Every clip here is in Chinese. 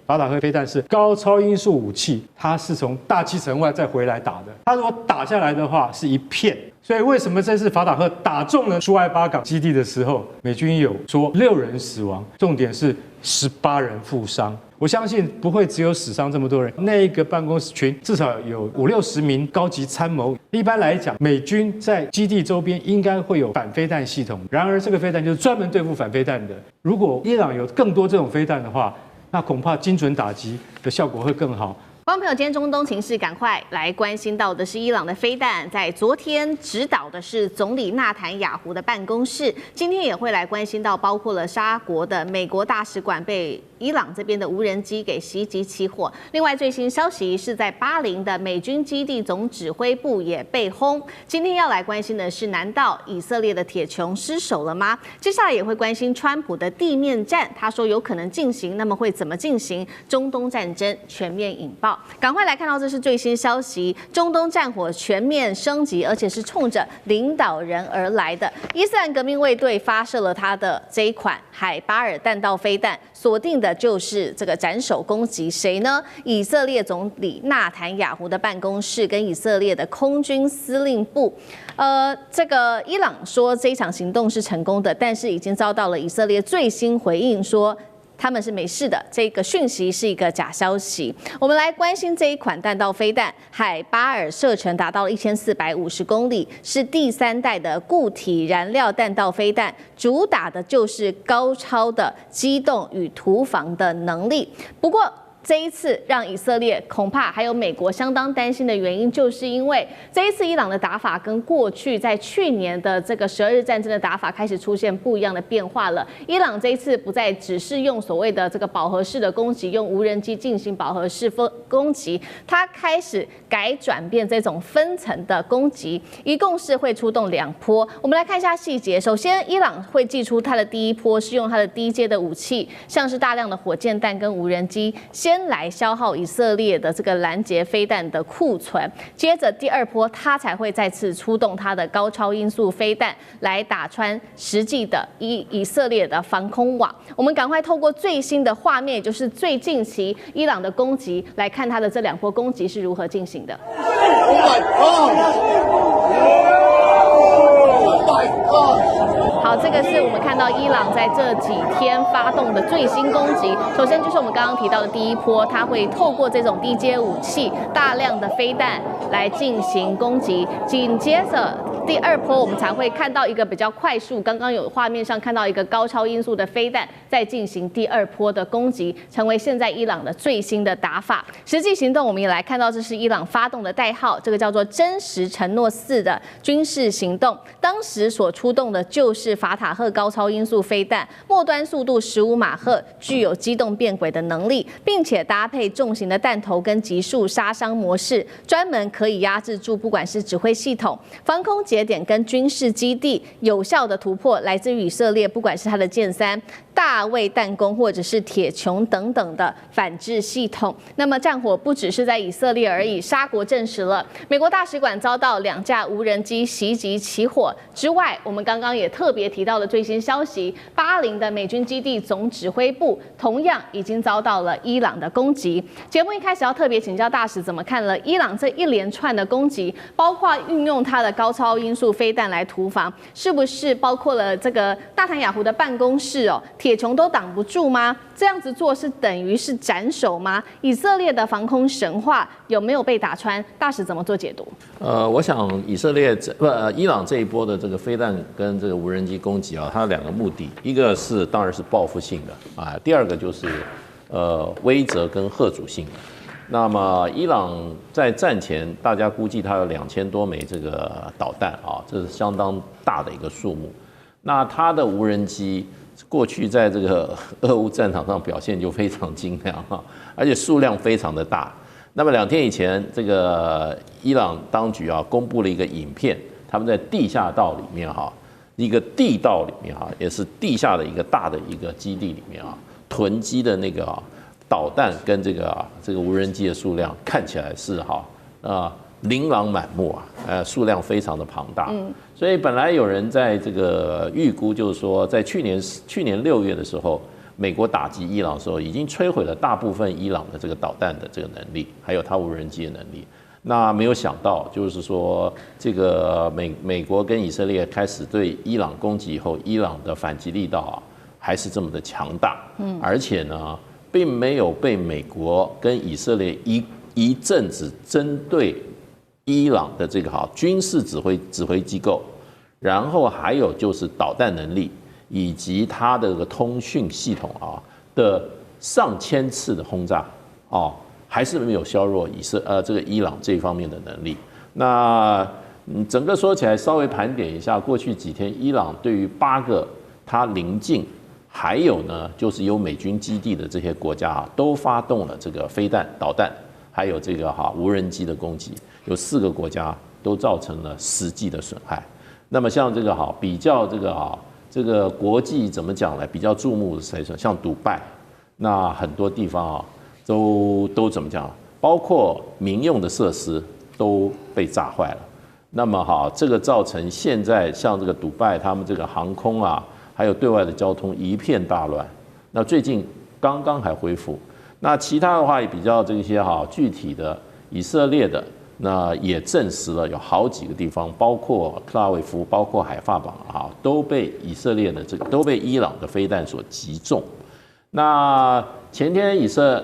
法塔赫飞弹是高超音速武器，它是从大气层外再回来打的。它如果打下来的话，是一片。所以为什么这次法塔赫打中了苏艾巴港基地的时候，美军有说6人死亡，重点是18人负伤。我相信不会只有死伤这么多人，那个办公室群至少有50-60名高级参谋。一般来讲，美军在基地周边应该会有反飞弹系统，然而这个飞弹就是专门对付反飞弹的。如果伊朗有更多这种飞弹的话，那恐怕精准打击的效果会更好。观众朋友，今天中东情势，赶快来关心到的是伊朗的飞弹，在昨天指导的是总理纳坦雅胡的办公室，今天也会来关心到包括了沙国的美国大使馆被伊朗这边的无人机给袭击起火。另外最新消息是在巴林的美军基地总指挥部也被轰。今天要来关心的是，难道以色列的铁穹失守了吗？接下来也会关心川普的地面战，他说有可能进行，那么会怎么进行？中东战争全面引爆。赶快来看到，这是最新消息，中东战火全面升级，而且是冲着领导人而来的。伊斯兰革命卫队发射了他的这一款海巴尔弹道飞弹，锁定的就是这个斩首攻击谁呢？以色列总理纳坦雅胡的办公室跟以色列的空军司令部。这个伊朗说这一场行动是成功的，但是已经遭到了以色列最新回应说他们是没事的，这个讯息是一个假消息。我们来关心这一款弹道飞弹，海巴尔射程达到1450公里，是第3代的固体燃料弹道飞弹，主打的就是高超的机动与突防的能力。不过这一次让以色列恐怕还有美国相当担心的原因，就是因为这一次伊朗的打法跟过去在去年的这个12日战争的打法开始出现不一样的变化了。伊朗这一次不再只是用所谓的这个饱和式的攻击，用无人机进行饱和式攻击，它开始转变这种分层的攻击，一共是会出动2波。我们来看一下细节。首先，伊朗会祭出它的第一波是用它的低阶的武器，像是大量的火箭弹跟无人机，先来消耗以色列的这个拦截飞弹的库存，接着第2波它才会再次出动它的高超音速飞弹来打穿实际的以色列的防空网。我们赶快透过最新的画面，也就是最近期伊朗的攻击，来看它的这2波攻击是如何进行的。好，这个是我们看到伊朗在这几天发动的最新攻击。首先就是我们刚刚提到的第一波，它会透过这种低阶武器、大量的飞弹来进行攻击。紧接着第2波，我们才会看到一个比较快速，刚刚有画面上看到一个高超音速的飞弹，再进行第2波的攻击，成为现在伊朗的最新的打法。实际行动我们也来看到，这是伊朗发动的代号，这个叫做真实承诺4的军事行动。当时所出动的就是法塔赫高超音速飞弹，末端速度15马赫，具有机动变轨的能力，并且搭配重型的弹头跟急速杀伤模式，专门可以压制住不管是指挥系统、防空节点跟军事基地，有效的突破来自于以色列，不管是它的剑3、大卫弹弓或者是铁穹等等的反制系统。那么战火不只是在以色列而已，沙国证实了美国大使馆遭到2架无人机袭击起火之外，我们刚刚也特别提到了最新消息，巴林的美军基地总指挥部同样已经遭到了伊朗的攻击。节目一开始要特别请教大使怎么看了伊朗这一连串的攻击，包括运用它的高超音速飞弹来突防，是不是包括了这个纳坦雅胡的办公室铁穹都挡不住吗？这样子做是等于是斩首吗？以色列的防空神话有没有被打穿？大使怎么做解读？我想伊朗这一波的这个飞弹跟这个无人机攻击啊，它有2个目的，一个是当然是报复性的啊，第2个就是威慑跟吓阻性的。那么伊朗在战前，大家估计它有2000多枚这个导弹啊，这是相当大的一个数目。那它的无人机过去在这个俄乌战场上表现就非常精良哈，而且数量非常的大。那么2天以前，这个伊朗当局啊公布了一个影片，他们在地下道里面哈，一个地道里面哈，也是地下的一个大的一个基地里面啊，囤积的那个导弹跟这个无人机的数量看起来是琳琅满目啊，数量非常的庞大。所以本来有人在这个预估，就是说在去年6月的时候，美国打击伊朗的时候，已经摧毁了大部分伊朗的这个导弹的这个能力，还有它无人机的能力。那没有想到，就是说这个美国跟以色列开始对伊朗攻击以后，伊朗的反击力道啊还是这么的强大，而且呢，并没有被美国跟以色列一阵子针对伊朗的这个军事指挥机构，然后还有就是导弹能力以及它的这个通讯系统的上千次的轰炸还是没有削弱这个伊朗这方面的能力。那整个说起来，稍微盘点一下，过去几天伊朗对于8个它邻近，还有呢就是有美军基地的这些国家都发动了这个飞弹、导弹，还有这个无人机的攻击，有4个国家都造成了实际的损害。那么像这个比较这个国际怎么讲呢？比较注目的谁说？像杜拜，那很多地方都怎么讲？包括民用的设施都被炸坏了。那么这个造成现在像这个杜拜他们这个航空还有对外的交通一片大乱。那最近刚刚还恢复。那其他的话也比较这些具体的以色列的，那也证实了有好几个地方，包括特拉维夫，包括海法榜都被以色列的都被伊朗的飞弹所击中。那前天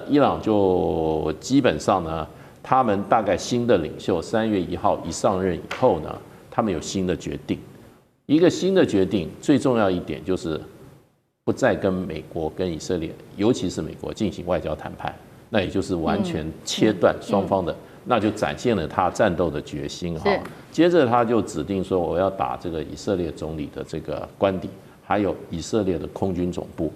伊朗就基本上呢，他们大概新的领袖3月1号一上任以后呢，他们有新的决定。一个新的决定，最重要一点就是不再跟美国跟以色列，尤其是美国进行外交谈判，那也就是完全切断双方的，那就展现了他战斗的决心接着他就指定说，我要打这个以色列总理的这个官邸，还有以色列的空军总部。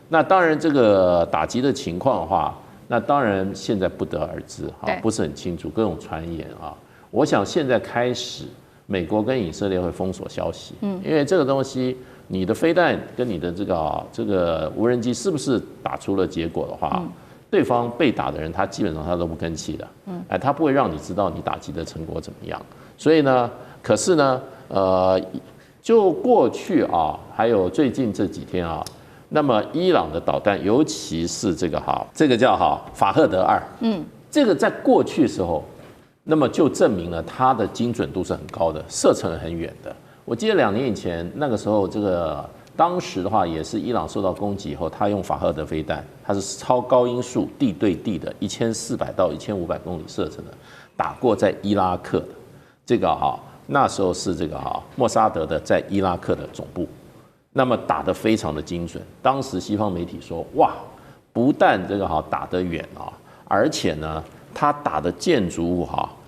那当然这个打击的情况的话，那当然现在不得而知不是很清楚，各种传言我想现在开始，美国跟以色列会封锁消息，因为这个东西，你的飞弹跟你的这个无人机是不是打出了结果的话，对方被打的人他基本上他都不吭气的，他不会让你知道你打击的成果怎么样。所以呢，可是呢，就过去还有最近这几天那么伊朗的导弹，尤其是这个叫法赫德2，这个在过去的时候，那么就证明了它的精准度是很高的，射程很远的。我记得2年以前那个时候，当时的话也是伊朗受到攻击以后，他用法赫德飞弹，它是超高音速地对地的1400到1500公里射程的，打过在伊拉克的这个那时候是这个莫沙德的在伊拉克的总部。那么打得非常的精准，当时西方媒体说，哇，不但这个打得远而且呢，他打的建筑物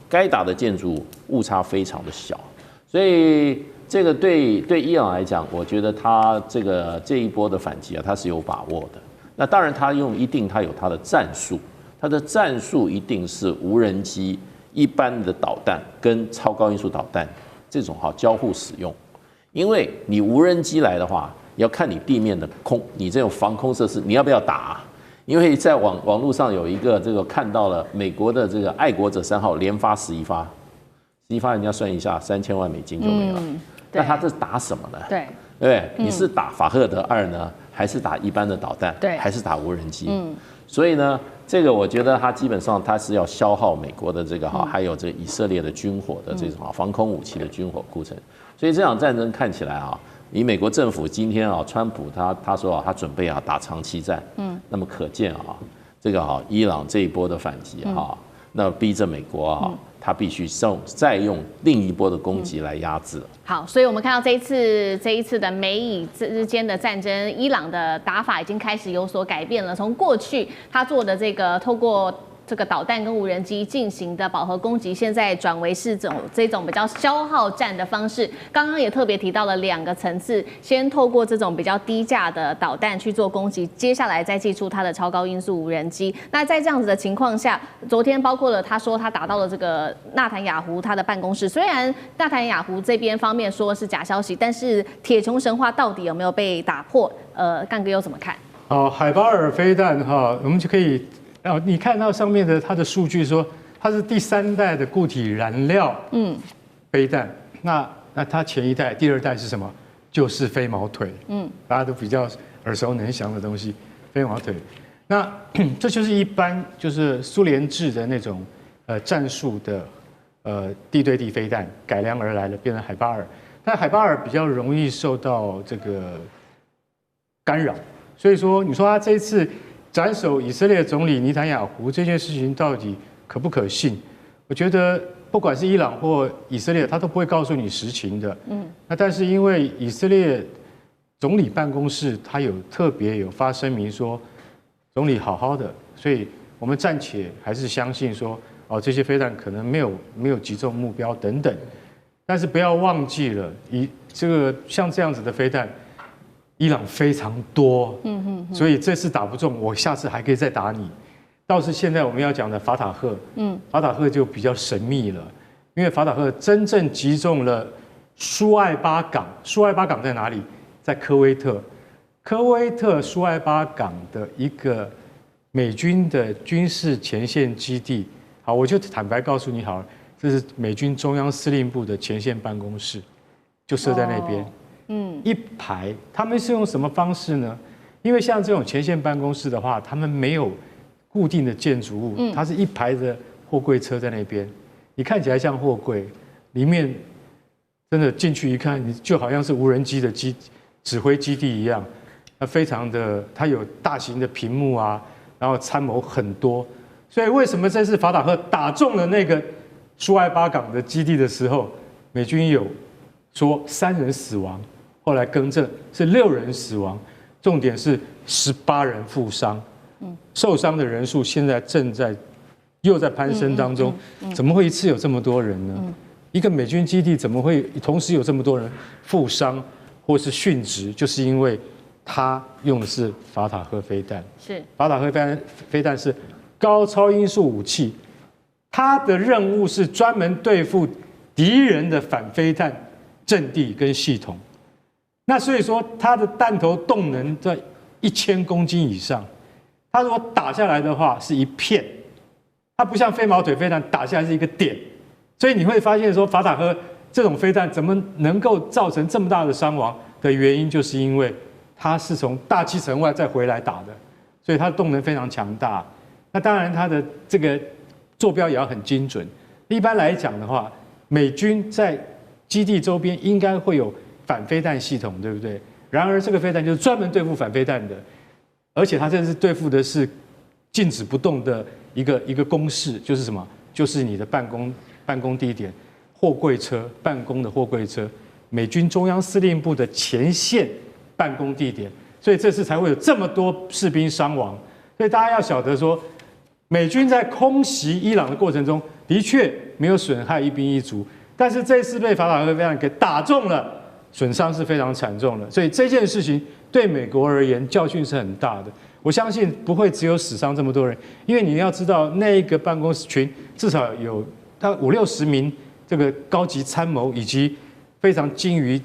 该打的建筑物误差非常的小，所以这个对伊朗来讲，我觉得他这一波的反击他是有把握的。那当然他有他的战术，他的战术一定是无人机、一般的导弹跟超高音速导弹这种交互使用。因为你无人机来的话，要看你地面的你这种防空设施你要不要打因为在网络上有一个看到了美国的这个爱国者3号连发11发，11发人家算一下3000万美金就没了。那他这打什么呢？对不对？你是打法赫德2呢，还是打一般的导弹？还是打无人机？所以呢，这个我觉得他基本上他是要消耗美国的还有以色列的军火的这种防空武器的军火库存。所以这场战争看起来以美国政府今天川普他说他准备打长期战，那么可见这个伊朗这一波的反击那逼着美国他必须再用另一波的攻击来压制。好，所以我们看到这一次的美以之间的战争，伊朗的打法已经开始有所改变了。从过去他做的透过这个导弹跟无人机进行的饱和攻击，现在转为是这种比较消耗战的方式。刚刚也特别提到了2个层次，先透过这种比较低价的导弹去做攻击，接下来再祭出它的超高音速无人机。那在这样子的情况下，昨天包括了他说他打到了这个纳坦雅胡他的办公室，虽然纳坦雅胡这边方面说是假消息，但是铁穹神话到底有没有被打破？干哥又怎么看？海巴尔飞弹我们就可以。你看到上面的它的数据说它是第3代的固体燃料飞弹，那它前一代、第2代是什么？就是飞毛腿，大家都比较耳熟能详的东西。飞毛腿。那这就是一般就是苏联制的那种战术的地对地飞弹改良而来的，变成海巴尔。但海巴尔比较容易受到这个干扰，所以说你说他这一次斩首以色列总理尼坦雅胡这件事情到底可不可信？我觉得不管是伊朗或以色列，他都不会告诉你实情的。那但是因为以色列总理办公室他特别有发声明说，总理好好的，所以我们暂且还是相信说，这些飞弹可能没有击中目标等等。但是不要忘记了，像这样子的飞弹，伊朗非常多，所以这次打不中，我下次还可以再打你。倒是现在我们要讲的法塔赫，法塔赫就比较神秘了，因为法塔赫真正击中了苏艾巴港。苏艾巴港在哪里？在科威特。科威特苏艾巴港的一个美军的军事前线基地。好，我就坦白告诉你好了。这是美军中央司令部的前线办公室，就设在那边。一排。他们是用什么方式呢？因为像这种前线办公室的话，他们没有固定的建筑物，它是一排的货柜车在那边。你看起来像货柜，里面真的进去一看，你就好像是无人机的指挥基地一样。它有大型的屏幕啊，然后参谋很多。所以为什么这次法塔赫打中了那个苏艾巴港的基地的时候，美军有说3人死亡，后来更正是6人死亡，重点是18人负伤，受伤的人数现在又在攀升当中，怎么会一次有这么多人呢？一个美军基地怎么会同时有这么多人负伤或是殉职？就是因为他用的是法塔赫飞弹，法塔赫飞弹是高超音速武器。他的任务是专门对付敌人的反飞弹阵地跟系统，那所以说他的弹头动能在1000公斤以上，他如果打下来的话是一片，它不像飞毛腿飞弹打下来是一个点，所以你会发现说法塔赫这种飞弹怎么能够造成这么大的伤亡的原因，就是因为它是从大气层外再回来打的，所以它的动能非常强大。那当然它的这个坐标也要很精准。一般来讲的话，美军在基地周边应该会有反飞弹系统，对不对？然而这个飞弹就是专门对付反飞弹的，而且它这次对付的是静止不动的一个公式，就是什么？就是你的办公地点、货柜车、办公的货柜车，美军中央司令部的前线办公地点，所以这次才会有这么多士兵伤亡。所以大家要晓得说，美军在空袭伊朗的过程中，的确没有损害一兵一卒，但是这次被法塔赫飞弹给打中了，损伤是非常惨重的。所以这件事情对美国而言教训是很大的。我相信不会只有死伤这么多人，因为你要知道，那一个办公室群至少有大概50-60名这个高级参谋，以及非常精于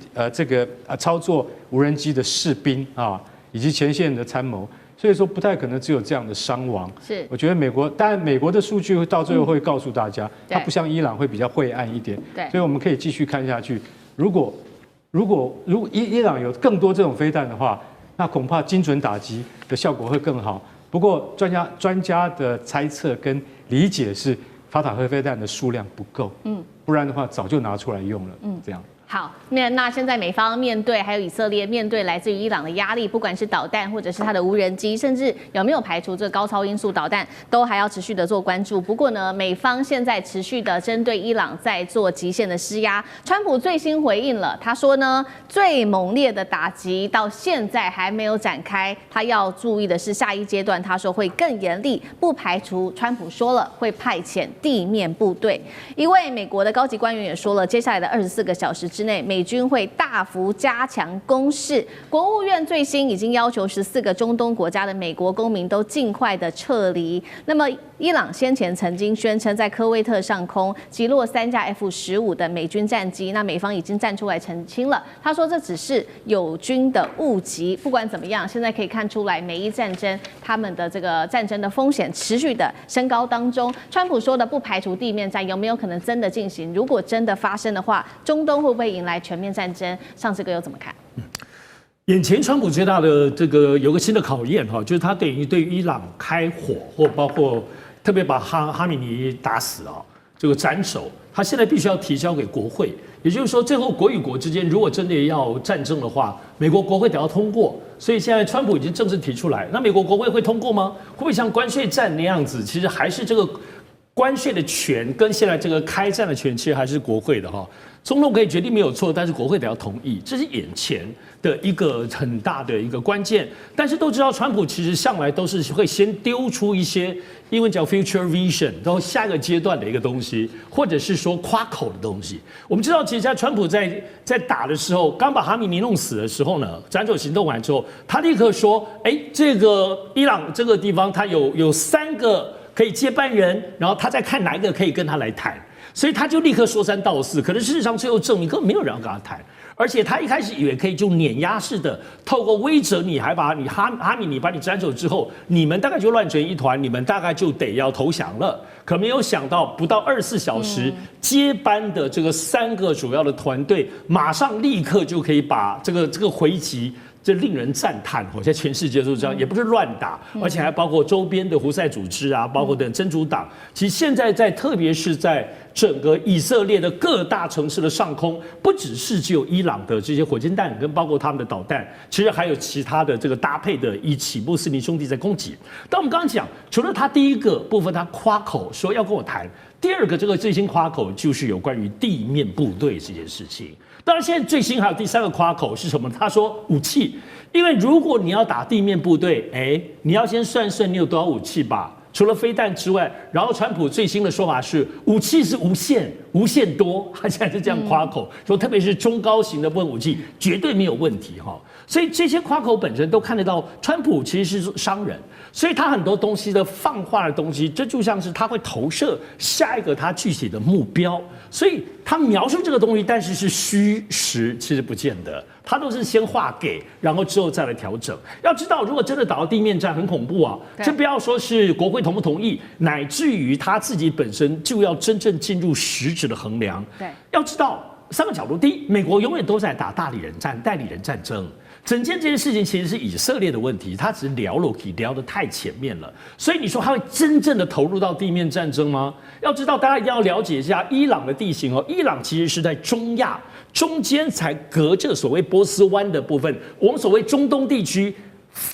操作无人机的士兵啊，以及前线的参谋。所以说不太可能只有这样的伤亡。是，我觉得当然美国的数据到最后会告诉大家，它不像伊朗会比较晦暗一点。对，所以我们可以继续看下去。如果伊朗有更多这种飞弹的话，那恐怕精准打击的效果会更好。不过专家的猜测跟理解是，法塔赫飞弹的数量不够，不然的话早就拿出来用了。这样。好，那现在美方面对还有以色列面对来自于伊朗的压力，不管是导弹或者是它的无人机，甚至有没有排除这个高超音速导弹，都还要持续的做关注。不过呢，美方现在持续的针对伊朗在做极限的施压。川普最新回应了，他说呢，最猛烈的打击到现在还没有展开，他要注意的是下一阶段，他说会更严厉，不排除川普说了会派遣地面部队。一位美国的高级官员也说了，接下来的24个小时之内，美军会大幅加强攻势。国务院最新已经要求14个中东国家的美国公民都尽快的撤离。那么，伊朗先前曾经宣称在科威特上空击落3架 F-15的美军战机，那美方已经站出来澄清了，他说这只是友军的误击。不管怎么样，现在可以看出来，美伊战争他们的这个战争的风险持续的升高当中。川普说的不排除地面战，有没有可能真的进行？如果真的发生的话，中东会不会引来全面战争？上次哥又怎么看？眼前川普最大的这个有个新的考验哈，就是他等于对伊朗开火，或包括特别把哈米尼打死啊，这个斩首，他现在必须要提交给国会。也就是说，最后国与国之间如果真的要战争的话，美国国会得要通过。所以现在川普已经正式提出来，那美国国会会通过吗？会不会像关税战那样子？其实还是这个关税的权跟现在这个开战的权，其实还是国会的哈。总统可以决定没有错，但是国会得要同意，这是眼前的一个很大的一个关键。但是都知道，川普其实向来都是会先丢出一些英文叫 future vision， 然后下一个阶段的一个东西，或者是说夸口的东西。我们知道，其实在川普在打的时候，刚把哈米尼弄死的时候呢，斩首行动完之后，他立刻说：“哎，这个伊朗这个地方，他有3个可以接班人，然后他再看哪一个可以跟他来谈。”所以他就立刻说3道4，可是事实上最后证明根本没有人要跟他谈，而且他一开始以为可以就碾压式的透过威慑你，还把你哈米尼把你斩首之后，你们大概就乱成一团，你们大概就得要投降了。可没有想到，不到24小时，接班的这个3个主要的团队，马上立刻就可以把这个回击。这令人赞叹哦！在全世界都这样，也不是乱打，而且还包括周边的胡塞组织啊，包括等真主党。其实现在特别是在整个以色列的各大城市的上空，不只是只有伊朗的这些火箭弹，跟包括他们的导弹，其实还有其他的这个搭配的一起穆斯林兄弟在攻击。但我们刚刚讲，除了他第一个部分他夸口说要跟我谈，第二个这个最新夸口就是有关于地面部队这件事情。当然，现在最新还有第3个夸口是什么？他说武器，因为如果你要打地面部队，你要先算算你有多少武器吧。除了飞弹之外，然后川普最新的说法是武器是无限多，他现在是这样夸口说，特别是中高型的武器绝对没有问题哈。所以这些夸口本身都看得到，川普其实是商人，所以他很多东西的放话的东西，这就像是他会投射下一个他具体的目标，所以他描述这个东西，但是是虚实，其实不见得。他都是先画给，然后之后再来调整。要知道，如果真的打到地面战，很恐怖啊！这不要说是国会同不同意，乃至于他自己本身就要真正进入实质的衡量。对，要知道3个角度：第一，美国永远都在打代理人战争。整件这件事情其实是以色列的问题，他只是聊得太前面了。所以你说他会真正的投入到地面战争吗？要知道，大家一定要了解一下伊朗的地形哦。伊朗其实是在中亚中间，才隔着所谓波斯湾的部分。我们所谓中东地区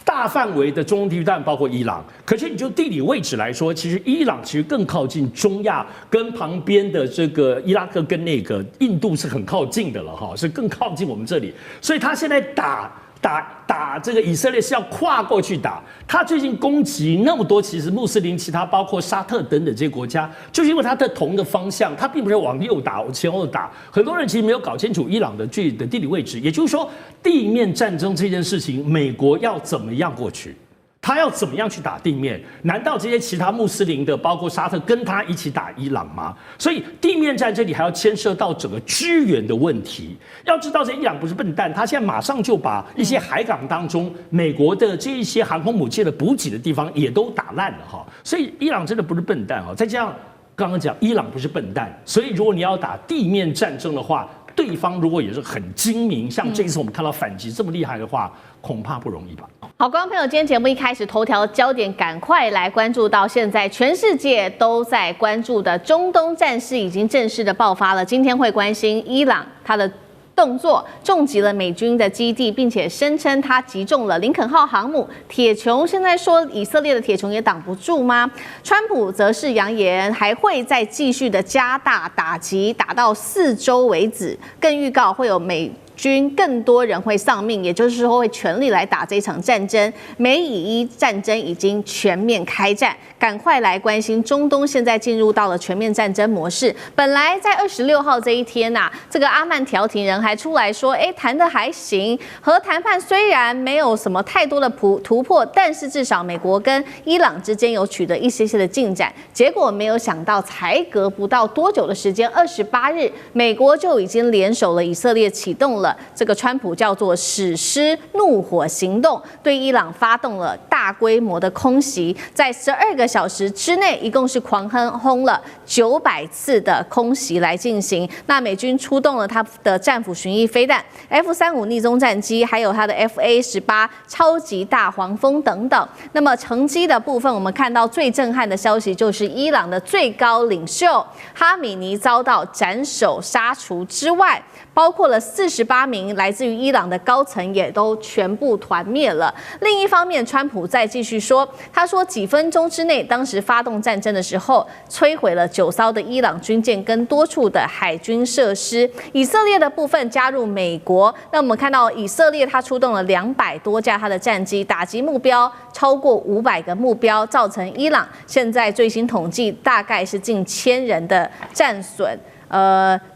大范围的中东地区，当然包括伊朗。可是你就地理位置来说，其实伊朗其实更靠近中亚，跟旁边的这个伊拉克跟那个印度是很靠近的了哈，是更靠近我们这里。所以他现在打这个以色列是要跨过去打。他最近攻击那么多，其实穆斯林其他包括沙特等等这些国家，就是因为他的同一个方向，他并不是往右打，往前后打。很多人其实没有搞清楚伊朗的具体的地理位置，也就是说，地面战争这件事情，美国要怎么样过去？他要怎么样去打地面？难道这些其他穆斯林的，包括沙特，跟他一起打伊朗吗？所以地面战这里还要牵涉到整个支援的问题。要知道，这伊朗不是笨蛋，他现在马上就把一些海港当中美国的这一些航空母舰的补给的地方也都打烂了哈。所以伊朗真的不是笨蛋哈。再加上刚刚讲，伊朗不是笨蛋，所以如果你要打地面战争的话，对方如果也是很精明，像这一次我们看到反击这么厉害的话，恐怕不容易吧。好，观众朋友，今天节目一开始头条焦点，赶快来关注到现在全世界都在关注的中东战事已经正式的爆发了。今天会关心伊朗它的动作重击了美军的基地，并且声称他击中了林肯号航母。铁穹现在说以色列的铁穹也挡不住吗？川普则是扬言还会再继续的加大打击，打到4周为止，更预告会有美军更多人会丧命，也就是说会全力来打这一场战争。美以伊战争已经全面开战，赶快来关心中东现在进入到了全面战争模式。本来在26号这一天呐，这个阿曼调停人还出来说，谈得还行，和谈判虽然没有什么太多的突破，但是至少美国跟伊朗之间有取得一些的进展。结果没有想到，才隔不到多久的时间，28日，美国就已经联手了以色列，启动了这个川普叫做史诗怒火行动，对伊朗发动了大大规模的空袭，在12个小时之内，一共是狂轰了900次的空袭来进行。那美军出动了它的战斧巡弋飞弹、F-35逆踪战机，还有它的 FA-18超级大黄蜂等等。那么成绩的部分，我们看到最震撼的消息就是伊朗的最高领袖哈米尼遭到斩首杀除之外，包括了48名来自于伊朗的高层也都全部团灭了。另一方面，川普再继续说，他说几分钟之内，当时发动战争的时候，摧毁了9艘的伊朗军舰跟多处的海军设施。以色列的部分加入美国，那我们看到以色列它出动了200多架它的战机，打击目标超过500个目标，造成伊朗现在最新统计大概是近1000人的战损。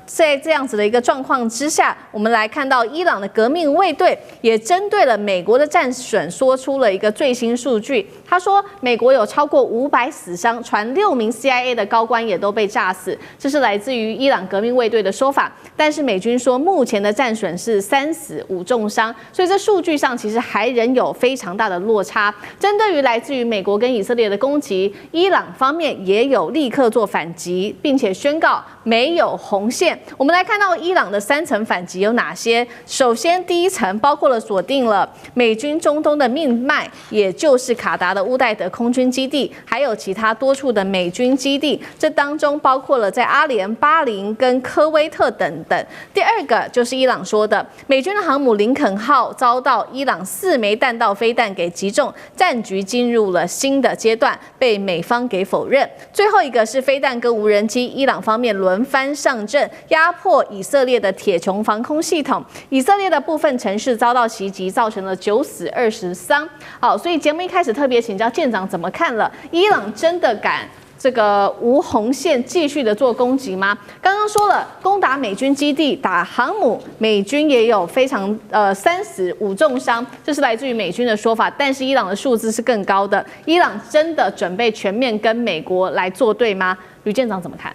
在这样子的一个状况之下，我们来看到伊朗的革命卫队也针对了美国的战损说出了一个最新数据。他说，美国有超过500死伤，传6名 CIA 的高官也都被炸死，这是来自于伊朗革命卫队的说法。但是美军说，目前的战损是3死5重伤，所以这数据上其实还仍有非常大的落差。针对于来自于美国跟以色列的攻击，伊朗方面也有立刻做反击，并且宣告没有红线。我们来看到伊朗的3层反击有哪些？首先，第一层包括了锁定了美军中东的命脉，也就是卡达的乌代德空军基地，还有其他多处的美军基地。这当中包括了在阿联、巴林跟科威特等等。第二个就是伊朗说的，美军的航母林肯号遭到伊朗4枚弹道飞弹给击中，战局进入了新的阶段，被美方给否认。最后一个是飞弹跟无人机，伊朗方面轮番上阵，压迫以色列的铁穹防空系统。以色列的部分城市遭到袭击，造成了9死20伤。好，所以节目一开始特别请教舰长怎么看了？伊朗真的敢这个无红线继续的做攻击吗？刚刚说了，攻打美军基地、打航母，美军也有非常3死5重伤，这是来自于美军的说法。但是伊朗的数字是更高的。伊朗真的准备全面跟美国来作对吗？吕舰长怎么看？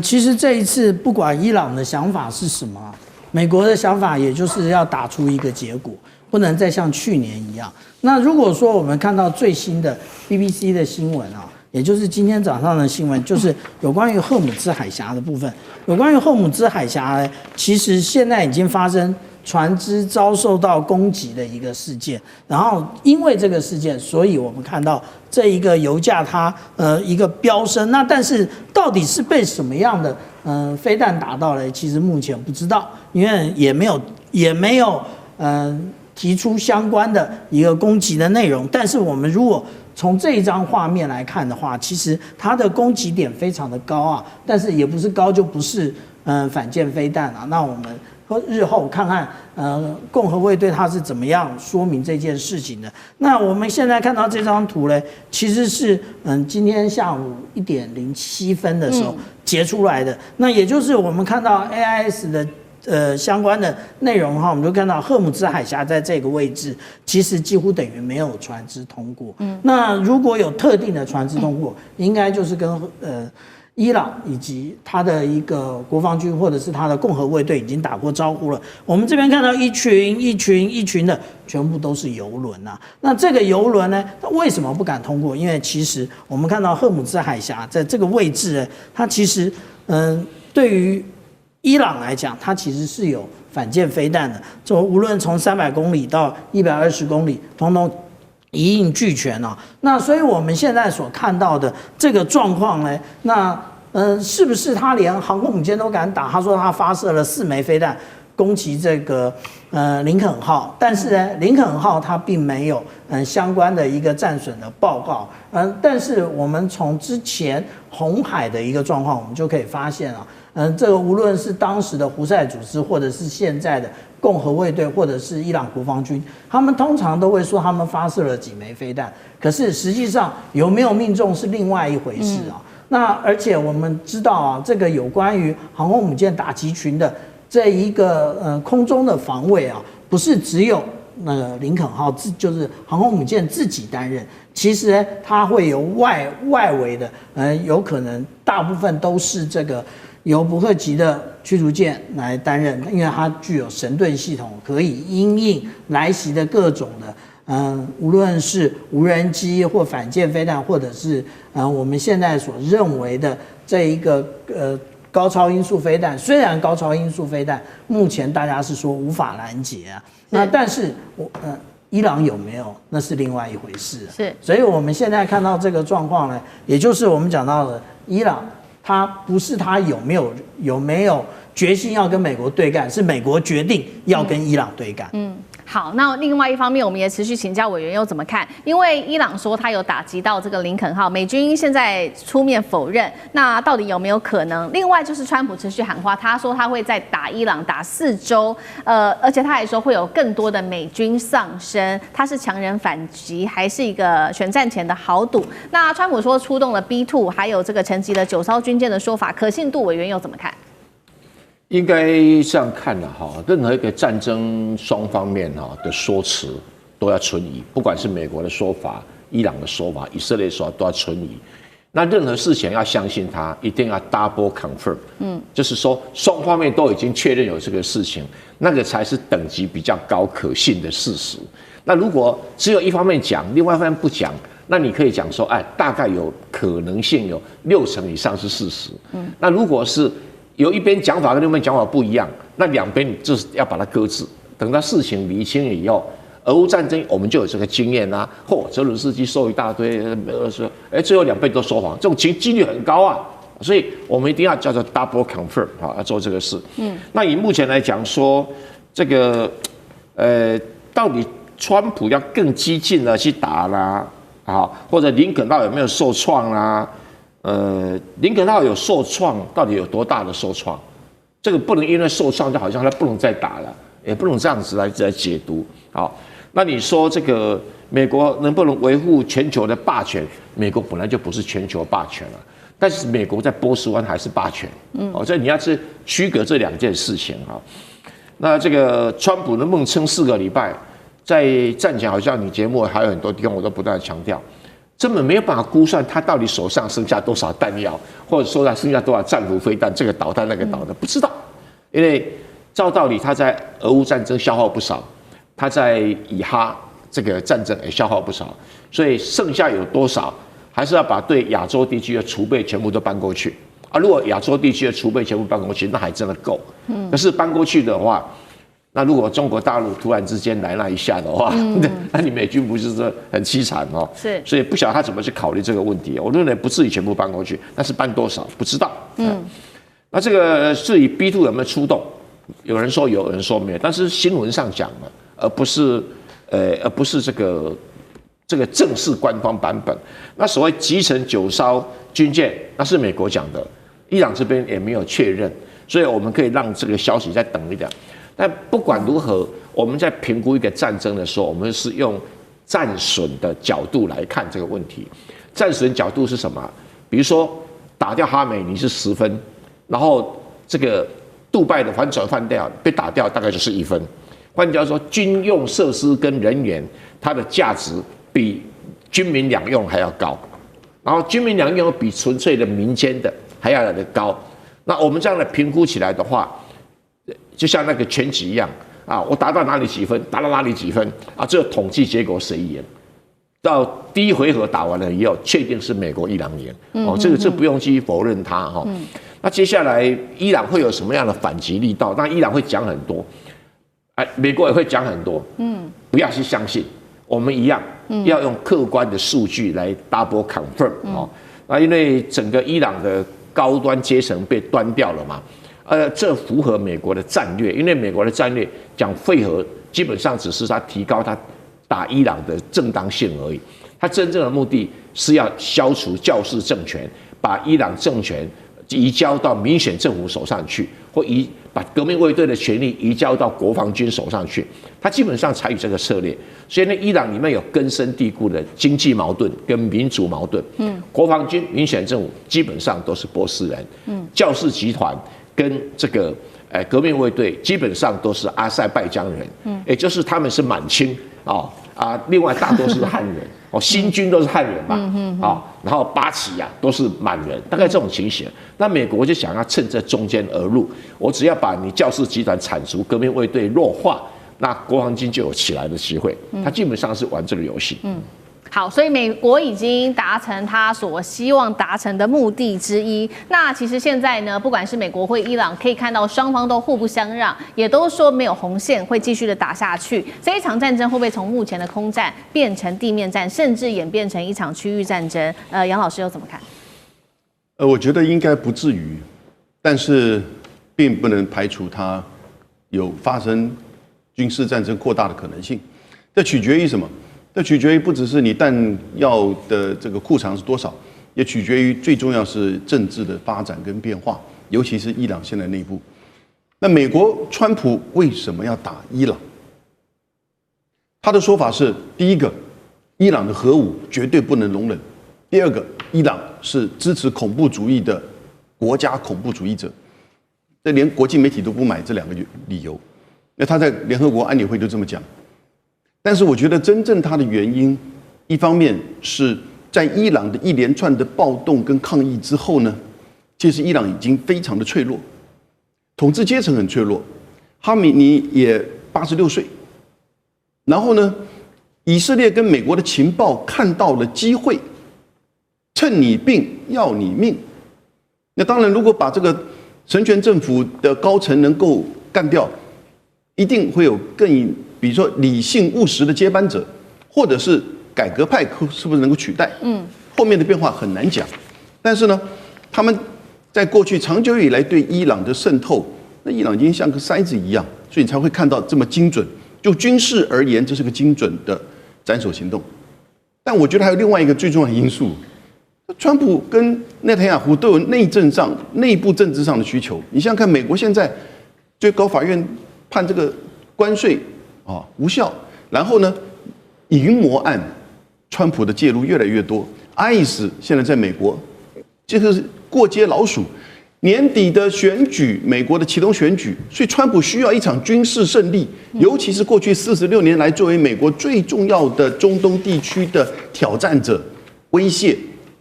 其实这一次不管伊朗的想法是什么，美国的想法也就是要打出一个结果，不能再像去年一样。那如果说我们看到最新的 BBC 的新闻啊，也就是今天早上的新闻，就是有关于荷姆兹海峡的部分。有关于荷姆兹海峡，其实现在已经发生船只遭受到攻击的一个事件，然后因为这个事件，所以我们看到这一个油价它一个飙升。那但是到底是被什么样的飞弹打到了？其实目前不知道，因为也没有提出相关的一个攻击的内容。但是我们如果从这一张画面来看的话，其实它的攻击点非常的高啊，但是也不是高就不是反舰飞弹啊。那我们日后看看共和卫队它是怎么样说明这件事情的。那我们现在看到这张图呢，其实是今天下午1点07分的时候截出来的。那也就是我们看到 AIS 的相关的内容哈，我们就看到荷姆兹海峡在这个位置，其实几乎等于没有船只通过。那如果有特定的船只通过，应该就是跟伊朗以及他的一个国防军或者是他的共和卫队已经打过招呼了。我们这边看到一群的，全部都是油轮啊。那这个油轮呢，它为什么不敢通过？因为其实我们看到荷姆兹海峡在这个位置呢，它其实对于伊朗来讲，它其实是有反舰飞弹的，无论从300公里到120公里，统统一应俱全啊。那所以我们现在所看到的这个状况呢，那是不是他连航空母舰都敢打？他说他发射了4枚飞弹攻击这个林肯号，但是呢，林肯号它并没有相关的一个战损的报告。但是我们从之前红海的一个状况，我们就可以发现啊。这个无论是当时的胡塞组织，或者是现在的共和卫队，或者是伊朗国防军，他们通常都会说他们发射了几枚飞弹，可是实际上有没有命中是另外一回事啊。那而且我们知道啊，这个有关于航空母舰打击群的这一个空中的防卫啊，不是只有那个林肯号就是航空母舰自己担任，其实呢，它会由外围的有可能大部分都是这个由伯克级的驱逐舰来担任，因为它具有神盾系统，可以因应来袭的各种无论是无人机或反舰飞弹，或者是我们现在所认为的这一个高超音速飞弹，虽然高超音速飞弹目前大家是说无法拦截啊，那但是伊朗有没有那是另外一回事。是，所以我们现在看到这个状况呢，也就是我们讲到的伊朗，它不是它有没有决心要跟美国对干，是美国决定要跟伊朗对干。好，那另外一方面，我们也持续请教委员又怎么看？因为伊朗说他有打击到这个林肯号，美军现在出面否认，那到底有没有可能？另外就是川普持续喊话，他说他会再打伊朗打4周，而且他还说会有更多的美军丧生，他是强人反击，还是一个选战前的豪赌？那川普说出动了 B2，还有这个沉寂了9艘军舰的说法，可信度委员又怎么看？应该这样看了哈，任何一个战争双方面的说辞都要存疑，不管是美国的说法、伊朗的说法、以色列的说法都要存疑。那任何事情要相信它，一定要 double confirm，就是说双方面都已经确认有这个事情，那个才是等级比较高、可信的事实。那如果只有一方面讲，另外一方面不讲，那你可以讲说，大概有可能性有60%以上是事实。那如果是有一边讲法跟另一边讲法不一样，那两边就是要把它搁置，等到事情厘清了以后，俄乌战争我们就有这个经验啦。泽伦斯基说一大堆，说最后两边都说谎，这种几率很高啊。所以我们一定要叫做 double confirm 要做这个事。那以目前来讲说，这个到底川普要更激进的去打啦，或者林肯号有没有受创啦？林肯号有受创，到底有多大的受创？这个不能因为受创就好像他不能再打了，也不能这样子来解读。好，那你说这个美国能不能维护全球的霸权？美国本来就不是全球霸权了，但是美国在波斯湾还是霸权。这你要是区隔这两件事情啊。那这个川普能不能撑4个礼拜？在战前好像你节目还有很多地方我都不断强调。根本没有办法估算他到底手上剩下多少弹药，或者说他剩下多少战斧飞弹，这个导弹那个导弹不知道，因为照道理他在俄乌战争消耗不少，他在以哈这个战争也消耗不少，所以剩下有多少，还是要把对亚洲地区的储备全部都搬过去啊。如果亚洲地区的储备全部搬过去，那还真的够。可是搬过去的话，那如果中国大陆突然之间来那一下的话，那你美军不是说很凄惨哦？是，所以不晓得他怎么去考虑这个问题。我认为不至于全部搬过去，但是搬多少不知道。那这个至于 B2 有没有出动，有人说有，有人说没有，但是新闻上讲的，而不是这个正式官方版本。那所谓集成9艘军舰，那是美国讲的，伊朗这边也没有确认，所以我们可以让这个消息再等一点。但不管如何，我们在评估一个战争的时候，我们是用战损的角度来看这个问题。战损角度是什么？比如说打掉哈梅尼是10分，然后这个杜拜的反转饭店被打掉，大概就是1分。换句话说，军用设施跟人员它的价值比军民两用还要高，然后军民两用比纯粹的民间的还要来得高。那我们这样的评估起来的话，就像那个拳击一样我打到哪里几分，打到哪里几分最后统计结果谁赢？到第一回合打完了以后，确定是美国伊朗赢。这不用去否认它那接下来伊朗会有什么样的反击力道？那伊朗会讲很多，美国也会讲很多。不要去相信，我们一样要用客观的数据来 double confirm 那因为整个伊朗的高端阶层被端掉了嘛。这符合美国的战略，因为美国的战略讲废核，基本上只是他提高他打伊朗的正当性而已。他真正的目的是要消除教士政权，把伊朗政权移交到民选政府手上去，或把革命卫队的权力移交到国防军手上去。他基本上采取这个策略，所以呢，伊朗里面有根深蒂固的经济矛盾跟民族矛盾。国防军、民选政府基本上都是波斯人。教士集团跟这个革命卫队基本上都是阿塞拜疆人，也就是他们是满清另外大多是汉人新军都是汉人嘛，然后八旗都是满人，大概这种情形。那美国就想要趁这中间而入，我只要把你教士集团铲除，革命卫队弱化，那国防军就有起来的机会。他基本上是玩这个游戏。好，所以美国已经达成他所希望达成的目的之一。那其实现在呢，不管是美国或伊朗，可以看到双方都互不相让，也都说没有红线，会继续的打下去。这一场战争会不会从目前的空战变成地面战，甚至演变成一场区域战争？杨老师又怎么看？我觉得应该不至于，但是并不能排除它有发生军事战争扩大的可能性。这取决于什么？这取决于不只是你弹药的这个库藏是多少，也取决于最重要是政治的发展跟变化，尤其是伊朗现在内部。那美国川普为什么要打伊朗？他的说法是：第一个，伊朗的核武绝对不能容忍；第二个，伊朗是支持恐怖主义的国家恐怖主义者。这连国际媒体都不买这两个理由。那他在联合国安理会就这么讲。但是我觉得真正它的原因，一方面是在伊朗的一连串的暴动跟抗议之后呢，其实伊朗已经非常的脆弱，统治阶层很脆弱，哈米尼也86岁，然后呢，以色列跟美国的情报看到了机会，趁你病要你命。那当然，如果把这个神权政府的高层能够干掉，一定会有比如说理性务实的接班者，或者是改革派是不是能够取代？后面的变化很难讲。但是呢，他们在过去长久以来对伊朗的渗透，那伊朗已经像个筛子一样，所以你才会看到这么精准。就军事而言，这是个精准的斩首行动。但我觉得还有另外一个最重要的因素，川普跟内塔尼亚胡都有内部政治上的需求。你想想看，美国现在最高法院判这个关税无效，然后呢，淫魔案，川普的介入越来越多。ICE 现在在美国，这个是过街老鼠。年底的选举，美国的启动选举，所以川普需要一场军事胜利，尤其是过去46年来作为美国最重要的中东地区的挑战者、威胁。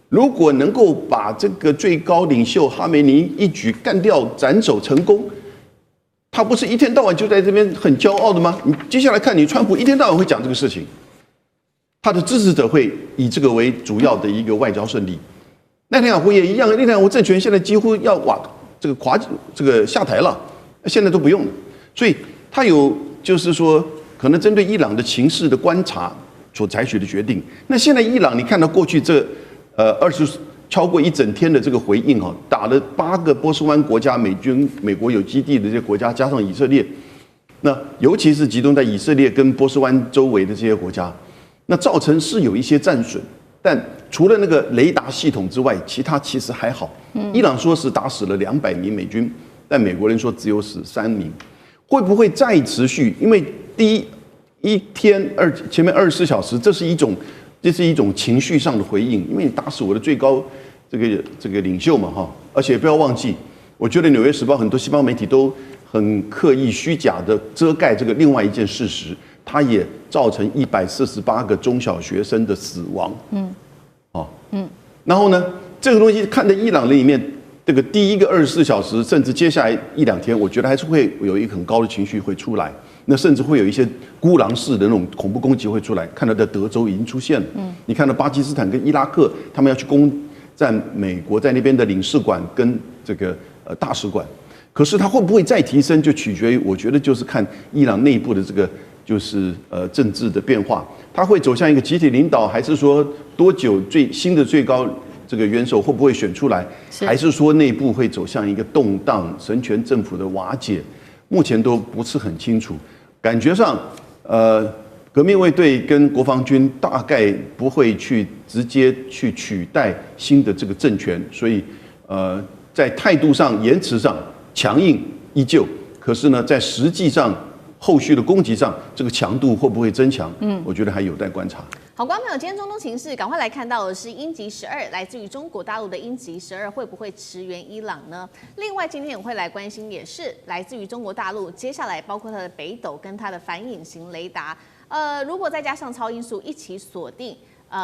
如果能够把这个最高领袖哈梅尼一举干掉、斩首成功，他不是一天到晚就在这边很骄傲的吗？你接下来看，你川普一天到晚会讲这个事情，他的支持者会以这个为主要的一个外交胜利。内塔尼亚胡也一样，内塔尼亚胡政权现在几乎要下台了，现在都不用了，所以他有就是说可能针对伊朗的情势的观察所采取的决定。那现在伊朗，你看到过去这超过一整天的这个回应打了8个波斯湾国家美国有基地的这些国家，加上以色列，那尤其是集中在以色列跟波斯湾周围的这些国家，那造成是有一些战损，但除了那个雷达系统之外，其他其实还好。伊朗说是打死了200名美军，但美国人说只有死3名，会不会再持续？因为第一天前面24小时，这是一种情绪上的回应，因为你打死我的最高这个领袖嘛而且不要忘记，我觉得《纽约时报》很多西方媒体都很刻意虚假的遮盖这个另外一件事实，它也造成148个中小学生的死亡。然后呢，这个东西看在伊朗里面，这个第一个24小时，甚至接下来1-2天，我觉得还是会有一个很高的情绪会出来。那甚至会有一些孤狼式的那种恐怖攻击会出来，看到在德州已经出现了。你看到巴基斯坦跟伊拉克，他们要去攻占美国在那边的领事馆跟这个大使馆。可是它会不会再提升，就取决于我觉得就是看伊朗内部的这个就是政治的变化，它会走向一个集体领导，还是说多久新的最高这个元首会不会选出来，还是说内部会走向一个动荡、神权政府的瓦解？目前都不是很清楚。感觉上，革命卫队跟国防军大概不会去直接去取代新的这个政权，所以在态度上、言辞上强硬依旧，可是呢，在实际上后续的攻击上，这个强度会不会增强？我觉得还有待观察。好，观众朋友，今天中东情势赶快来看到的是鹰击12，来自于中国大陆的鹰击12会不会驰援伊朗呢？另外，今天也会来关心，也是来自于中国大陆，接下来包括它的北斗跟它的反隐形雷达，如果再加上超音速一起锁定。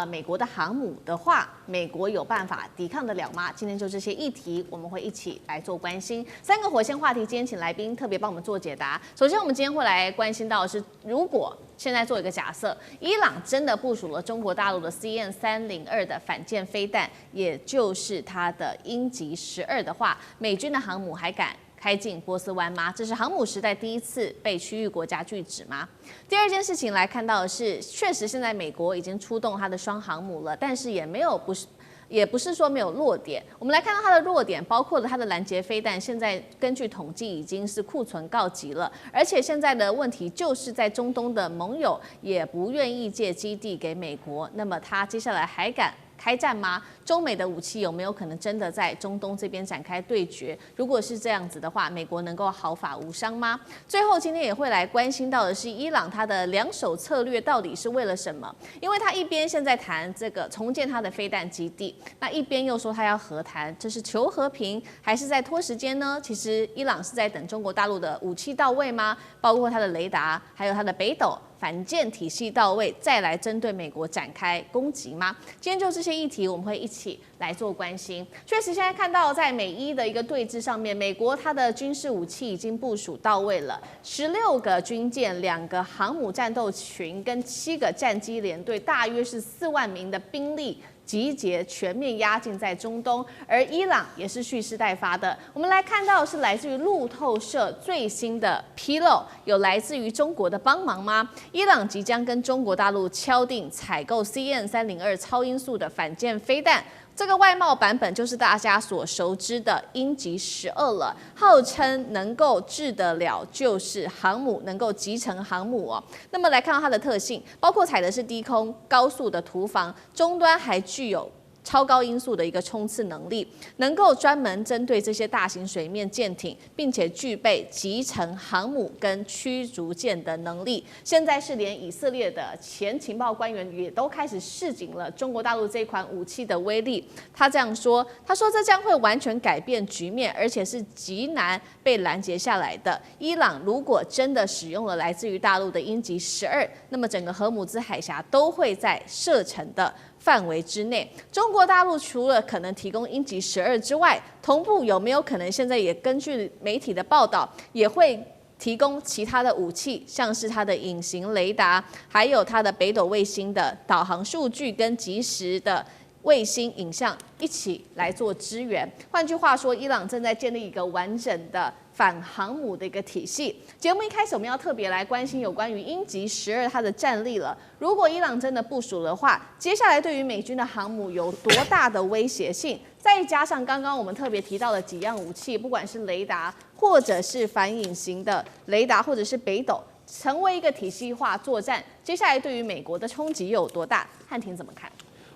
美国的航母的话，美国有办法抵抗得了吗？今天就这些议题，我们会一起来做关心。3个火线话题，今天请来宾特别帮我们做解答。首先，我们今天会来关心到的是，如果现在做一个假设，伊朗真的部署了中国大陆的 CN-302的反舰飞弹，也就是它的鹰击12的话，美军的航母还敢开进波斯湾吗？这是航母时代第一次被区域国家拒止吗？第二件事情来看到的是，确实现在美国已经出动它的双航母了，但是也不是说没有弱点。我们来看到它的弱点，包括了它的拦截飞弹，现在根据统计已经是库存告急了，而且现在的问题就是在中东的盟友也不愿意借基地给美国，那么它接下来还敢开战吗？中美的武器有没有可能真的在中东这边展开对决？如果是这样子的话，美国能够毫发无伤吗？最后，今天也会来关心到的是，伊朗它的两手策略到底是为了什么？因为他一边现在谈这个重建他的飞弹基地，那一边又说他要和谈，这是求和平还是在拖时间呢？其实伊朗是在等中国大陆的武器到位吗？包括它的雷达，还有它的北斗反舰体系到位，再来针对美国展开攻击吗？今天就这些议题，我们会一起来做关心。确实，现在看到在美伊的一个对峙上面，美国它的军事武器已经部署到位了，16个军舰、2个航母战斗群跟7个战机联队，大约是4万名的兵力集结，全面压境在中东，而伊朗也是蓄势待发的。我们来看到是来自于路透社最新的披露，有来自于中国的帮忙吗？伊朗即将跟中国大陆敲定采购 CN-302超音速的反舰飞弹。这个外贸版本就是大家所熟知的鹰击12了，号称能够制得了就是航母，能够集成航母哦。那么来看到它的特性，包括采的是低空高速的图防，终端还具有超高音速的一个冲刺能力，能够专门针对这些大型水面舰艇，并且具备集成航母跟驱逐舰的能力。现在是连以色列的前情报官员也都开始示警了中国大陆这款武器的威力。他这样说，他说这将会完全改变局面，而且是极难被拦截下来的。伊朗如果真的使用了来自于大陆的鹰击12，那么整个荷姆兹海峡都会在射程的范围之内。中国大陆除了可能提供鹰击12之外，同步有没有可能现在也根据媒体的报道，也会提供其他的武器，像是它的隐形雷达，还有它的北斗卫星的导航数据跟即时的卫星影像一起来做支援。换句话说，伊朗正在建立一个完整的反航母的一个体系。节目一开始我们要特别来关心有关于鹰击12它的战力了。如果伊朗真的部署的话，接下来对于美军的航母有多大的威胁性？再加上刚刚我们特别提到的几样武器，不管是雷达，或者是反隐形的雷达，或者是北斗，成为一个体系化作战，接下来对于美国的冲击又有多大？汉庭怎么看？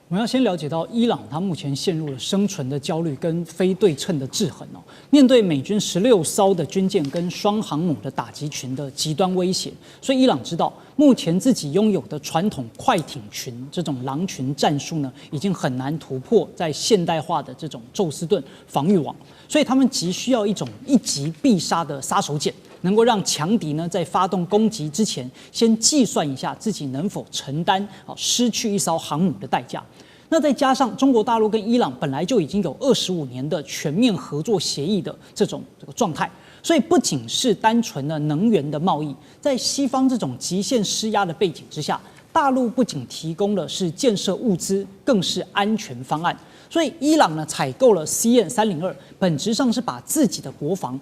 我们要先了解到，伊朗它目前陷入了生存的焦虑跟非对称的制衡哦。面对美军16艘的军舰跟双航母的打击群的极端威胁，所以伊朗知道，目前自己拥有的传统快艇群这种狼群战术呢，已经很难突破在现代化的这种宙斯盾防御网，所以他们急需要一种一击必杀的杀手锏。能够让强敌呢在发动攻击之前，先计算一下自己能否承担失去一艘航母的代价。那再加上中国大陆跟伊朗本来就已经有25年的全面合作协议的这个状态，所以不仅是单纯的能源的贸易，在西方这种极限施压的背景之下，大陆不仅提供的是建设物资，更是安全方案。所以伊朗呢采购了 CN-302，本质上是把自己的国防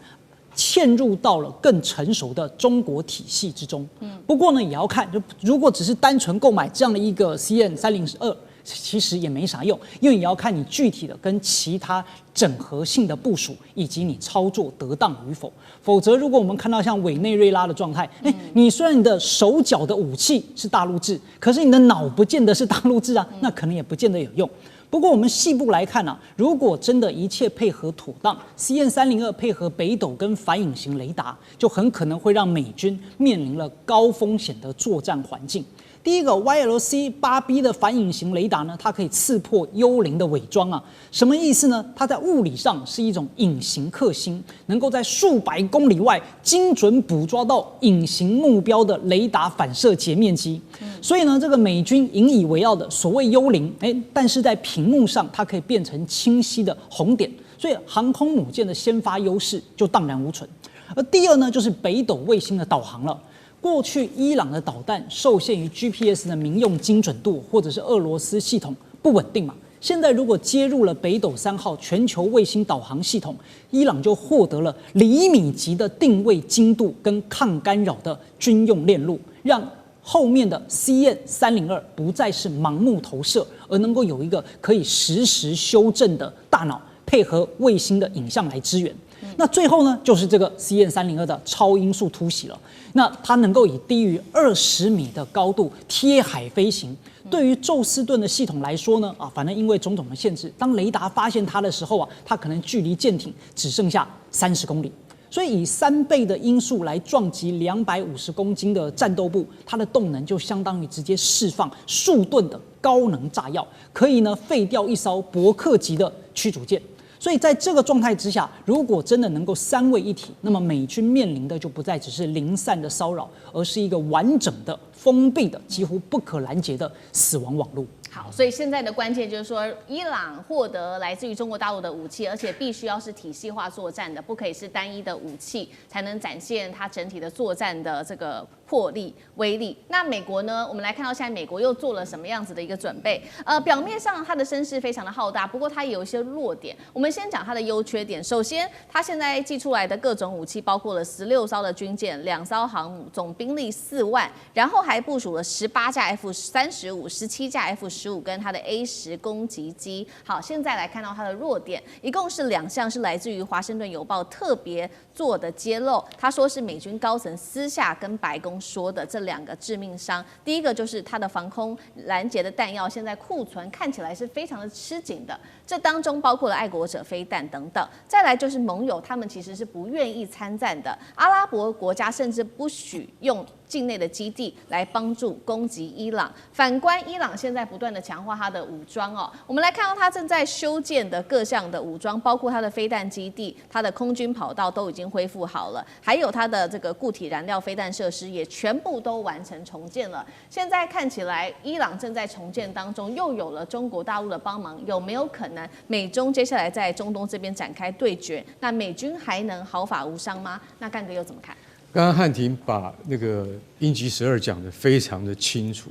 嵌入到了更成熟的中国体系之中。不过呢，也要看，就如果只是单纯购买这样的一个 CN-302，其实也没啥用，因为也要看你具体的跟其他整合性的部署，以及你操作得当与否。否则，如果我们看到像委内瑞拉的状态，你虽然你的手脚的武器是大陆制，可是你的脑不见得是大陆制啊，那可能也不见得有用。不过我们细部来看啊，如果真的一切配合妥当 ，CN-302配合北斗跟反隐形雷达，就很可能会让美军面临了高风险的作战环境。第一个 YLC-8B 的反隐形雷达呢，它可以刺破幽灵的伪装啊，什么意思呢？它在物理上是一种隐形克星，能够在数百公里外精准捕捉到隐形目标的雷达反射截面积。所以呢，这个美军引以为傲的所谓幽灵，但是在屏幕上它可以变成清晰的红点，所以航空母舰的先发优势就荡然无存。而第二呢，就是北斗卫星的导航了。过去伊朗的导弹受限于 GPS 的民用精准度，或者是俄罗斯系统不稳定嘛。现在如果接入了北斗3号全球卫星导航系统，伊朗就获得了厘米级的定位精度跟抗干扰的军用链路，让后面的 CN-302不再是盲目投射，而能够有一个可以实时修正的大脑，配合卫星的影像来支援。那最后呢，就是这个 CN-302的超音速突袭了。那它能够以低于20米的高度贴海飞行。对于宙斯盾的系统来说呢，反正因为种种的限制，当雷达发现它的时候它可能距离舰艇只剩下30公里。所以以3倍的音速来撞击250公斤的战斗部，它的动能就相当于直接释放数吨的高能炸药，可以呢废掉一艘伯克级的驱逐舰。所以在这个状态之下，如果真的能够3位一体，那么美军面临的就不再只是零散的骚扰，而是一个完整的、封闭的、几乎不可拦截的死亡网络。好，所以现在的关键就是说，伊朗获得来自于中国大陆的武器，而且必须要是体系化作战的，不可以是单一的武器，才能展现它整体的作战的这个魄力、威力。那美国呢？我们来看到现在美国又做了什么样子的一个准备？表面上它的声势非常的浩大，不过它也有一些弱点。我们先讲它的优缺点。首先，它现在寄出来的各种武器，包括了16艘的军舰、2艘航母，总兵力4万，然后还部署了18架 F-35、17架 F-15跟它的 A-10攻击机。好，现在来看到它的弱点，一共是2项，是来自于《华盛顿邮报》特别做的揭露。他说是美军高层私下跟白宫说的这2个致命伤。第一个就是它的防空拦截的弹药现在库存看起来是非常的吃紧的，这当中包括了爱国者飞弹等等。再来就是盟友他们其实是不愿意参战的，阿拉伯国家甚至不许用境内的基地来帮助攻击伊朗。反观伊朗现在不断的强化它的武装我们来看到它正在修建的各项的武装，包括它的飞弹基地、它的空军跑道都已经恢复好了，还有它的这个固体燃料飞弹设施也全部都完成重建了。现在看起来伊朗正在重建当中，又有了中国大陆的帮忙，有没有可能美中接下来在中东这边展开对决？那美军还能毫发无伤吗？那干哥又怎么看？刚刚汉庭把那个鹰击12讲得非常的清楚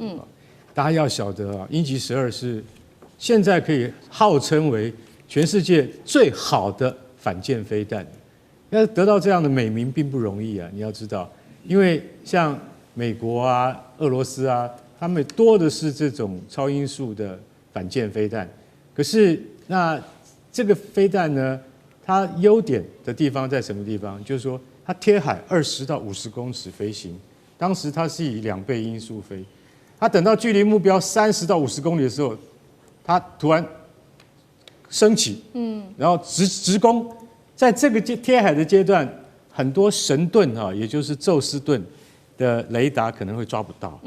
大家要晓得鹰击12是现在可以号称为全世界最好的反舰飞弹，要得到这样的美名并不容易你要知道，因为像美国俄罗斯他们多的是这种超音速的反舰飞弹，可是那这个飞弹呢，它优点的地方在什么地方？就是说它贴海20到50公尺飞行，当时它是以2倍音速飞，它等到距离目标30到50公里的时候，它突然升起，然后直攻，在这个贴海的阶段，很多神盾也就是宙斯盾的雷达可能会抓不到，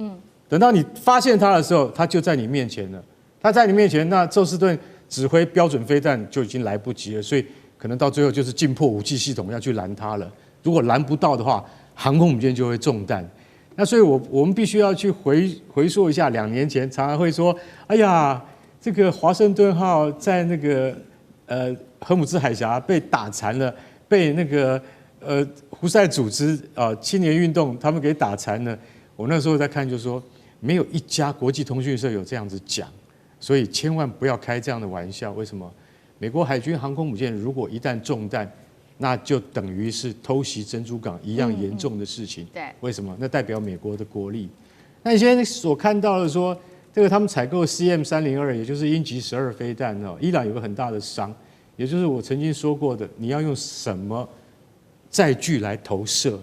等到你发现它的时候，它就在你面前了，它在你面前，那宙斯盾指挥标准飞弹就已经来不及了，所以可能到最后就是进破武器系统要去拦它了。如果拦不到的话，航空母舰就会中弹。那所以我们必须要去回溯一下2年前，常常会说，哎呀，这个华盛顿号在那个荷姆兹海峡被打残了，被那个胡塞组织青年运动他们给打残了。我那时候在看，就说没有一家国际通讯社有这样子讲，所以千万不要开这样的玩笑。为什么？美国海军航空母舰如果一旦中弹，那就等于是偷袭珍珠港一样严重的事情。对，为什么？那代表美国的国力。那你现在所看到的说，这个他们采购 CM-302，也就是鹰击12飞弹伊朗有个很大的伤，也就是我曾经说过的，你要用什么载具来投射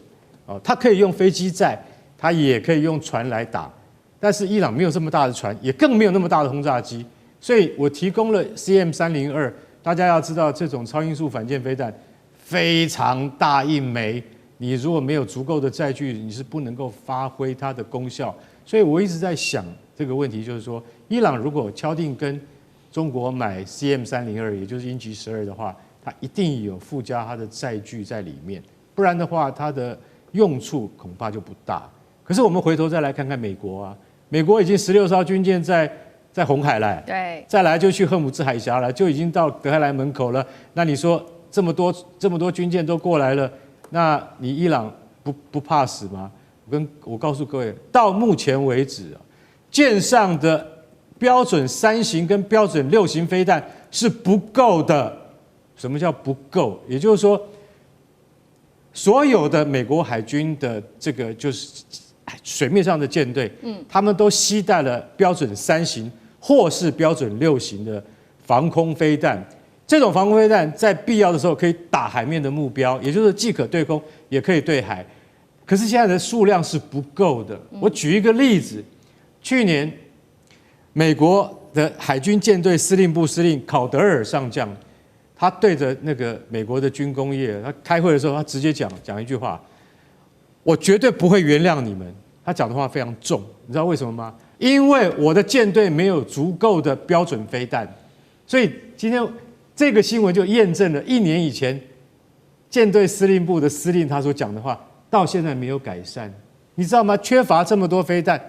它可以用飞机载，它也可以用船来打，但是伊朗没有这么大的船，也更没有那么大的轰炸机，所以我提供了 CM-302。大家要知道，这种超音速反舰飞弹非常大一枚，你如果没有足够的载具，你是不能够发挥它的功效。所以我一直在想这个问题，就是说，伊朗如果敲定跟中国买 CM302，也就是鹰击12的话，它一定有附加它的载具在里面，不然的话，它的用处恐怕就不大。可是我们回头再来看看美国啊，美国已经16艘军舰在红海了，对，再来就去赫姆兹海峡了，就已经到德黑兰门口了。那你说这么多军舰都过来了，那你伊朗不怕死吗？我告诉各位，到目前为止啊，舰上的标准3型跟标准6型飞弹是不够的。什么叫不够？也就是说，所有的美国海军的这个就是水面上的舰队，他们都携带了标准3型或是标准6型的防空飞弹。这种防空飞弹在必要的时候可以打海面的目标，也就是既可对空也可以对海。可是现在的数量是不够的。我举一个例子，去年美国的海军舰队司令部司令考德尔上将，他对着那个美国的军工业，他开会的时候，他直接讲一句话：我绝对不会原谅你们。他讲的话非常重，你知道为什么吗？因为我的舰队没有足够的标准飞弹。所以今天这个新闻就验证了1年以前舰队司令部的司令他所讲的话，到现在没有改善。你知道吗？缺乏这么多飞弹，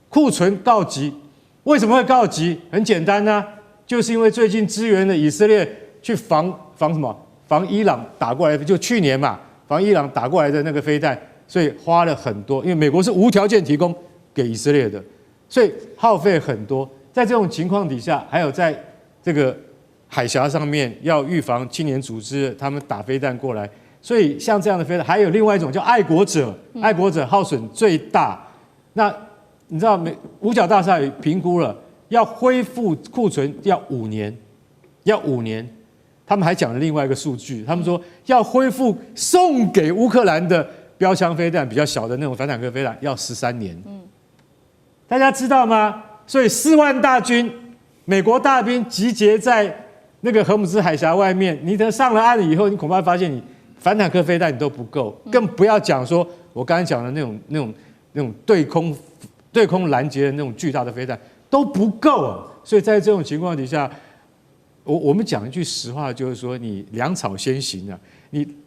库存告急。为什么会告急？很简单啊，就是因为最近支援了以色列去防什么？防伊朗打过来，就去年嘛，防伊朗打过来的那个飞弹，所以花了很多。因为美国是无条件提供给以色列的，所以耗费很多。在这种情况底下，还有在这个海峡上面要预防青年组织他们打飞弹过来，所以像这样的飞弹，还有另外一种叫爱国者，爱国者耗损最大。那你知道五角大厦也评估了，要恢复库存要5年，要5年。他们还讲了另外一个数据，他们说要恢复送给乌克兰的标枪飞弹，比较小的那种反坦克飞弹，要13年。大家知道吗？所以4万大军，美国大兵集結在那个荷姆兹海峡外面，你等上了岸以后，你恐怕发现你反坦克飞弹你都不够，更不要讲说我刚才讲的那种对空拦截的那种巨大的飞弹都不够啊。所以在这种情况底下，我们讲一句实话，就是说你粮草先行啊，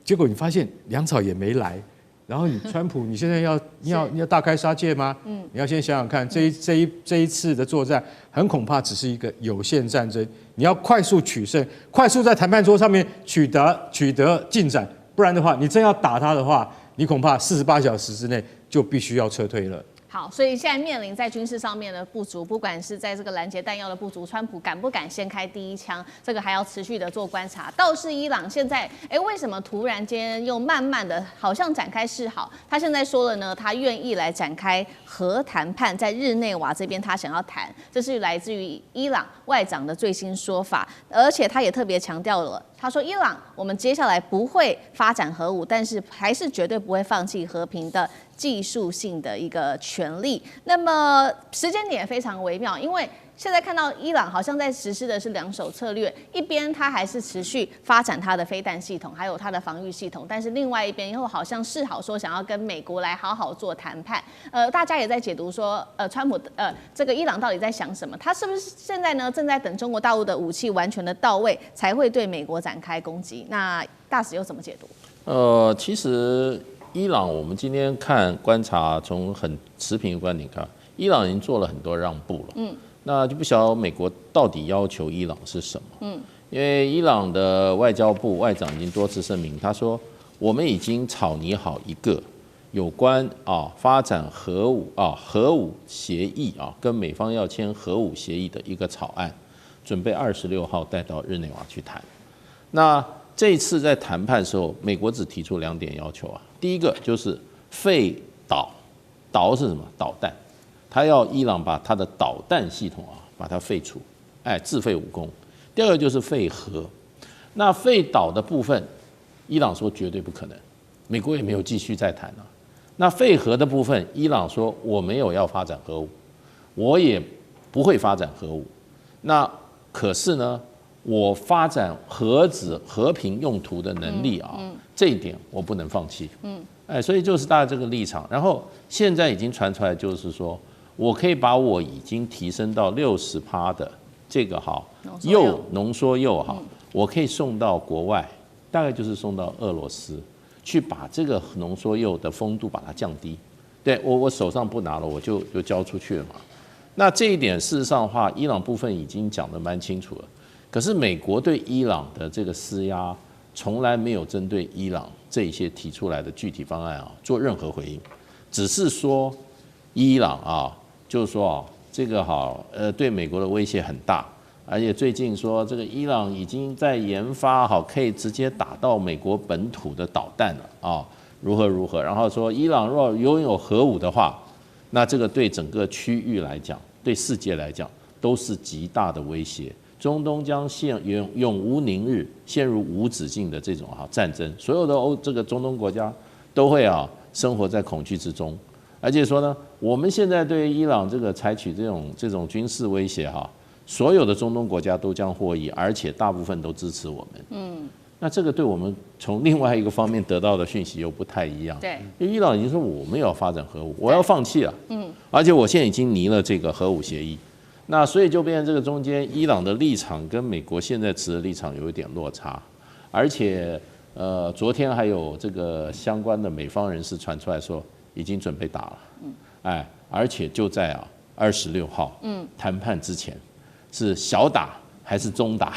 结果你发现粮草也没来，然后你川普你现在要大开杀戒吗？你要先想想看，这一次的作战很恐怕只是一个有限战争，你要快速取胜，快速在谈判桌上面取得进展，不然的话，你真要打他的话，你恐怕48小时之内就必须要撤退了。好，所以现在面临在军事上面的不足，不管是在这个拦截弹药的不足，川普敢不敢先开第一枪，这个还要持续的做观察。倒是伊朗现在，为什么突然间又慢慢的好像展开示好？他现在说了呢，他愿意来展开核谈判，在日内瓦这边他想要谈，这是来自于伊朗外长的最新说法，而且他也特别强调了。他说：“伊朗，我们接下来不会发展核武，但是还是绝对不会放弃和平的技术性的一个权利。那么时间点也非常微妙，因为现在看到伊朗好像在实施的是2手策略，一边它还是持续发展它的飞弹系统，还有它的防御系统，但是另外一边又好像示好说想要跟美国来好好做谈判。大家也在解读说，川普这个伊朗到底在想什么？他是不是现在呢正在等中国大陆的武器完全的到位，才会对美国展开攻击？那大使又怎么解读？其实伊朗我们今天观察，从很持平的观点看，伊朗已经做了很多让步了。那就不晓得美国到底要求伊朗是什么？因为伊朗的外交部外长已经多次声明，他说我们已经草拟好一个有关发展核武协议跟美方要签核武协议的一个草案，准备26号带到日内瓦去谈。那这一次在谈判的时候，美国只提出2点要求啊，第一个就是废导是什么？导弹。他要伊朗把他的导弹系统把它废除，自废武功。第二个就是废核。那废导的部分，伊朗说绝对不可能，美国也没有继续再谈了。那废核的部分，伊朗说我没有要发展核武，我也不会发展核武。那可是呢，我发展核子和平用途的能力这一点我不能放弃。所以就是大家这个立场。然后现在已经传出来，就是说我可以把我已经提升到60%的这个浓缩铀我可以送到国外，大概就是送到俄罗斯，去把这个浓缩铀的风度把它降低。对我手上不拿了，我就交出去了嘛。那这一点事实上的话，伊朗部分已经讲得蛮清楚了。可是美国对伊朗的这个施压，从来没有针对伊朗这一些提出来的具体方案做任何回应，只是说伊朗就是说这个对美国的威胁很大，而且最近说这个伊朗已经在研发可以直接打到美国本土的导弹了如何，然后说伊朗若拥有核武的话，那这个对整个区域来讲，对世界来讲都是极大的威胁。中东将永无宁日，陷入无止境的这种战争，所有的这个中东国家都会生活在恐惧之中。而且说呢，我们现在对伊朗这个采取这种军事威胁所有的中东国家都将获益，而且大部分都支持我们。那这个对我们从另外一个方面得到的讯息又不太一样。对，因为伊朗已经说我没有发展核武，我要放弃了。而且我现在已经拟了这个核武协议。那所以就变成这个中间，伊朗的立场跟美国现在持的立场有一点落差，而且昨天还有这个相关的美方人士传出来说，已经准备打了。而且就在26号，谈判之前是小打还是中打，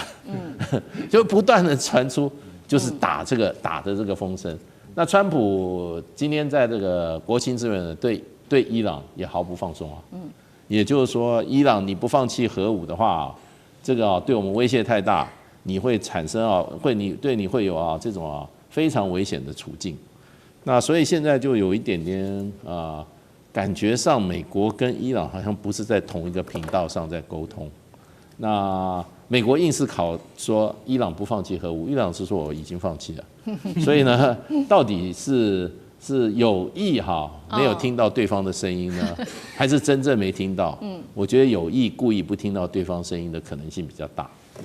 就不断的传出就是打的这个风声。那川普今天在这个国情咨文对伊朗也毫不放松也就是说，伊朗你不放弃核武的话，这个对我们威胁太大，你会产生你会有这种非常危险的处境。那所以现在就有一点点感觉上美国跟伊朗好像不是在同一个频道上在沟通。那美国硬是说伊朗不放弃核武，伊朗是说我已经放弃了。所以呢，到底是有意没有听到对方的声音呢，还是真正没听到？我觉得有意故意不听到对方声音的可能性比较大。